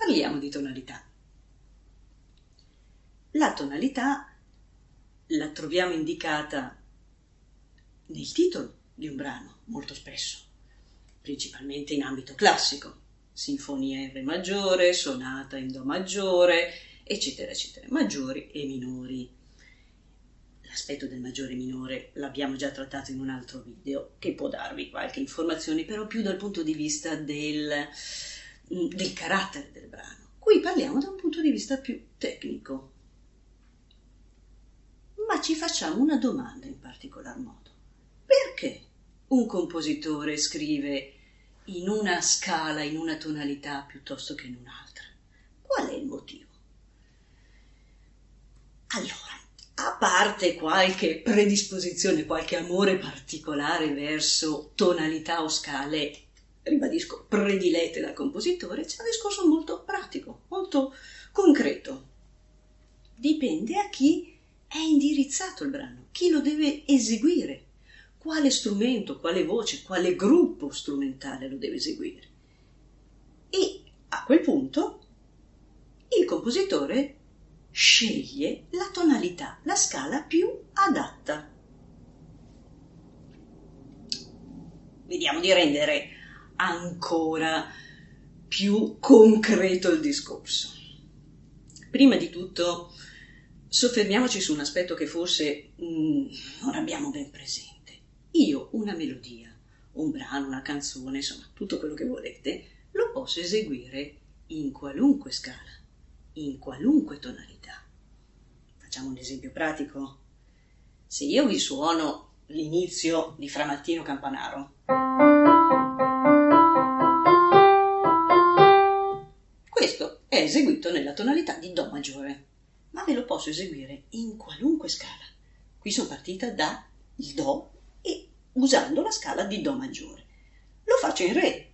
Parliamo di tonalità. La tonalità la troviamo indicata nel titolo di un brano, molto spesso, principalmente in ambito classico, sinfonia in re maggiore, sonata in do maggiore, eccetera, eccetera, maggiori e minori. L'aspetto del maggiore e minore l'abbiamo già trattato in un altro video che può darvi qualche informazione, però più dal punto di vista del carattere del brano. Qui parliamo da un punto di vista più tecnico, ma ci facciamo una domanda in particolar modo. Perché un compositore scrive in una scala, in una tonalità piuttosto che in un'altra? Qual è il motivo? Allora, a parte qualche predisposizione, qualche amore particolare verso tonalità o scale, ribadisco, predilette dal compositore, c'è un discorso molto pratico, molto concreto. Dipende a chi è indirizzato il brano, chi lo deve eseguire, quale strumento, quale voce, quale gruppo strumentale lo deve eseguire. E a quel punto il compositore sceglie la tonalità, la scala più adatta. Vediamo di rendere ancora più concreto il discorso. Prima di tutto soffermiamoci su un aspetto che forse non abbiamo ben presente. Io una melodia, un brano, una canzone, insomma tutto quello che volete, lo posso eseguire in qualunque scala, in qualunque tonalità. Facciamo un esempio pratico. Se io vi suono l'inizio di Framattino Campanaro, questo è eseguito nella tonalità di do maggiore, ma ve lo posso eseguire in qualunque scala. Qui sono partita dal do e usando la scala di do maggiore. Lo faccio in re,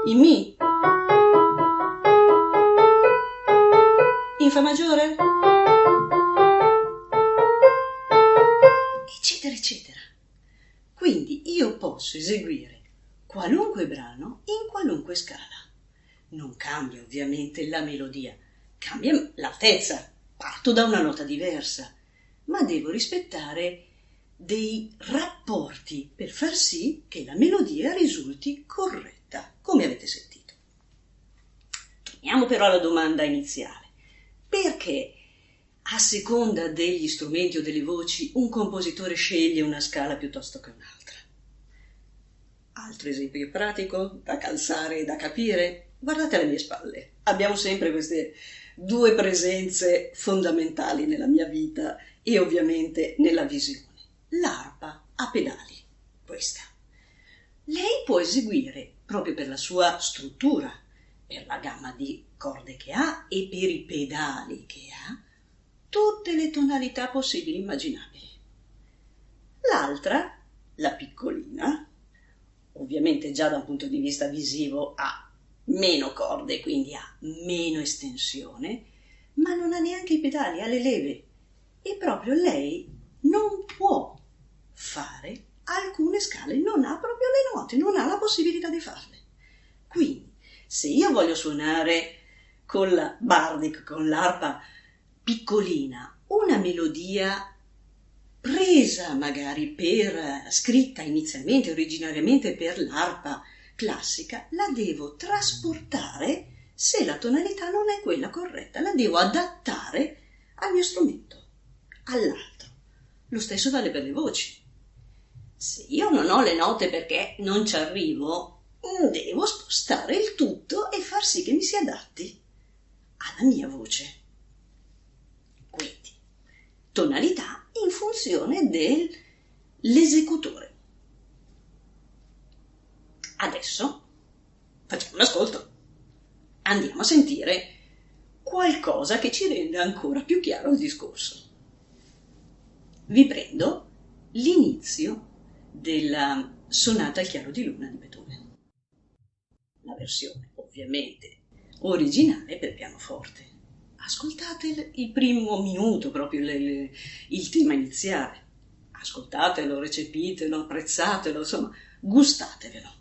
in mi, in fa maggiore, eccetera, eccetera. Quindi io posso eseguire qualunque brano in qualunque scala. Non cambia ovviamente la melodia, cambia l'altezza, parto da una nota diversa, ma devo rispettare dei rapporti per far sì che la melodia risulti corretta, come avete sentito. Torniamo però alla domanda iniziale. Perché a seconda degli strumenti o delle voci un compositore sceglie una scala piuttosto che un'altra? Altro esempio pratico da calzare e da capire? Guardate alle mie spalle. Abbiamo sempre queste due presenze fondamentali nella mia vita e ovviamente nella visione. L'arpa a pedali, questa. Lei può eseguire, proprio per la sua struttura, per la gamma di corde che ha e per i pedali che ha, tutte le tonalità possibili e immaginabili. L'altra, la piccolina, ovviamente già da un punto di vista visivo ha meno corde, quindi ha meno estensione, ma non ha neanche i pedali, ha le leve. E proprio lei non può fare alcune scale, non ha proprio le note, non ha la possibilità di farle. Quindi, se io voglio suonare con la Bardic, con l'arpa piccolina, una melodia presa magari scritta inizialmente, originariamente per l'arpa classica, la devo trasportare, se la tonalità non è quella corretta, la devo adattare al mio strumento, all'altro. Lo stesso vale per le voci. Se io non ho le note perché non ci arrivo, devo spostare il tutto e far sì che mi si adatti alla mia voce. Quindi, tonalità in funzione dell'esecutore. Adesso facciamo un ascolto. Andiamo a sentire qualcosa che ci rende ancora più chiaro il discorso. Vi prendo l'inizio della sonata al chiaro di luna di Beethoven. La versione, ovviamente, originale per pianoforte. Ascoltate il primo minuto, proprio il tema iniziale. Ascoltatelo, recepitelo, apprezzatelo, insomma, gustatevelo.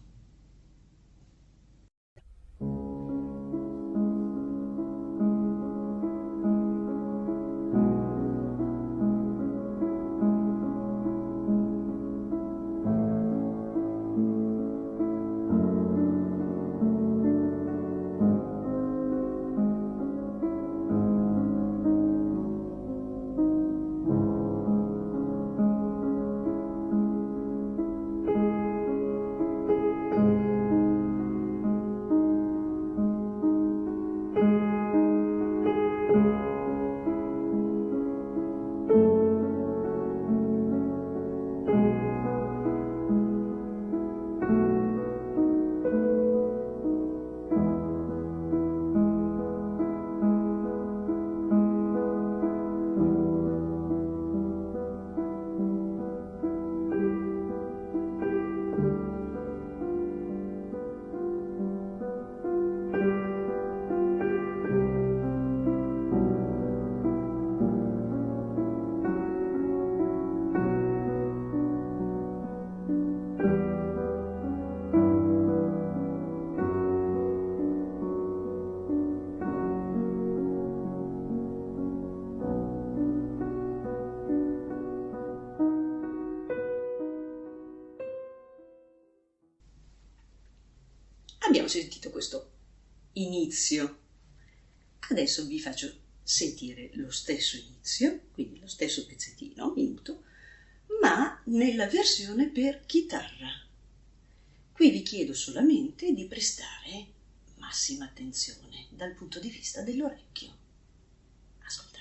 Abbiamo sentito questo inizio. Adesso vi faccio sentire lo stesso inizio, quindi lo stesso pezzettino, minuto, ma nella versione per chitarra. Qui vi chiedo solamente di prestare massima attenzione dal punto di vista dell'orecchio. Ascoltate.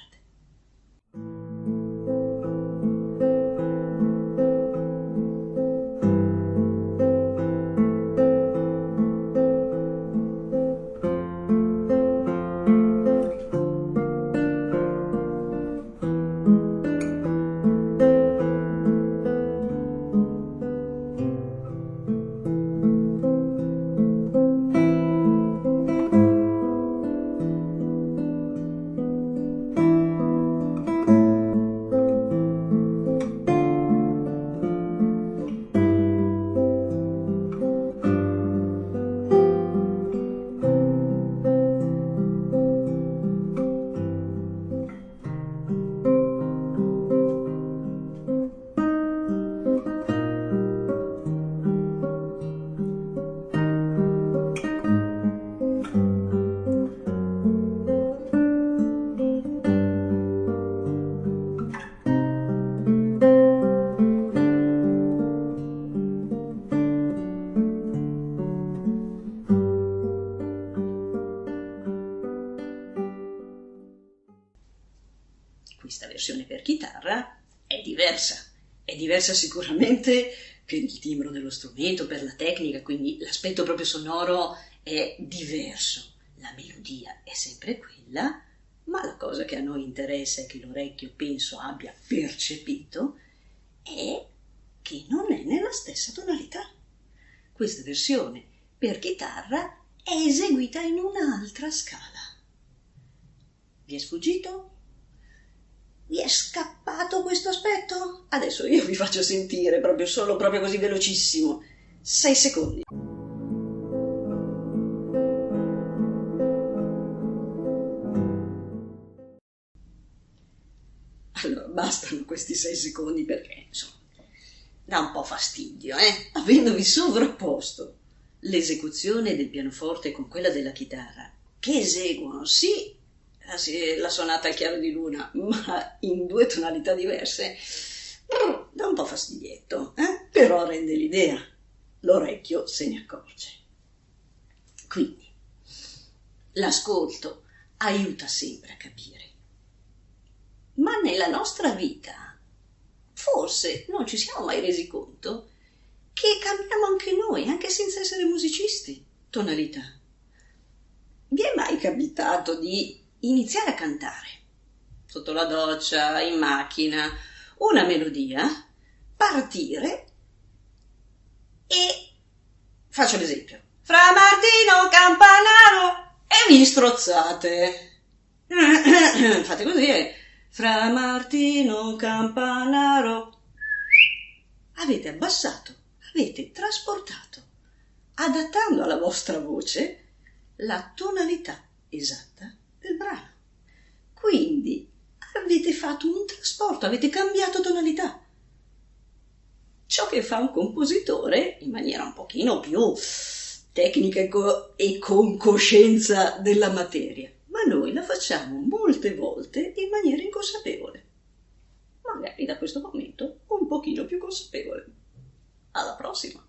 Questa versione per chitarra è diversa sicuramente per il timbro dello strumento, per la tecnica, quindi l'aspetto proprio sonoro è diverso. La melodia è sempre quella, ma la cosa che a noi interessa e che l'orecchio penso abbia percepito è che non è nella stessa tonalità. Questa versione per chitarra è eseguita in un'altra scala. Vi è sfuggito? Vi è scappato questo aspetto? Adesso io vi faccio sentire proprio così velocissimo. 6 secondi. Allora, bastano questi 6 secondi perché, insomma, dà un po' fastidio, avendovi sovrapposto l'esecuzione del pianoforte con quella della chitarra, che eseguono sì la sonata al chiaro di luna, ma in 2 tonalità diverse, dà un po' fastidietto, però rende l'idea, l'orecchio se ne accorge. Quindi l'ascolto aiuta sempre a capire, ma nella nostra vita forse non ci siamo mai resi conto che cambiamo anche noi, anche senza essere musicisti, tonalità. Vi è mai capitato di iniziare a cantare sotto la doccia, in macchina, una melodia, partire e faccio l'esempio: Fra Martino Campanaro, e vi strozzate. Fate così, Fra Martino Campanaro. Avete abbassato, avete trasportato, adattando alla vostra voce la tonalità esatta del brano. Quindi avete fatto un trasporto, avete cambiato tonalità. Ciò che fa un compositore in maniera un pochino più tecnica e con coscienza della materia, ma noi la facciamo molte volte in maniera inconsapevole. Magari da questo momento un pochino più consapevole. Alla prossima!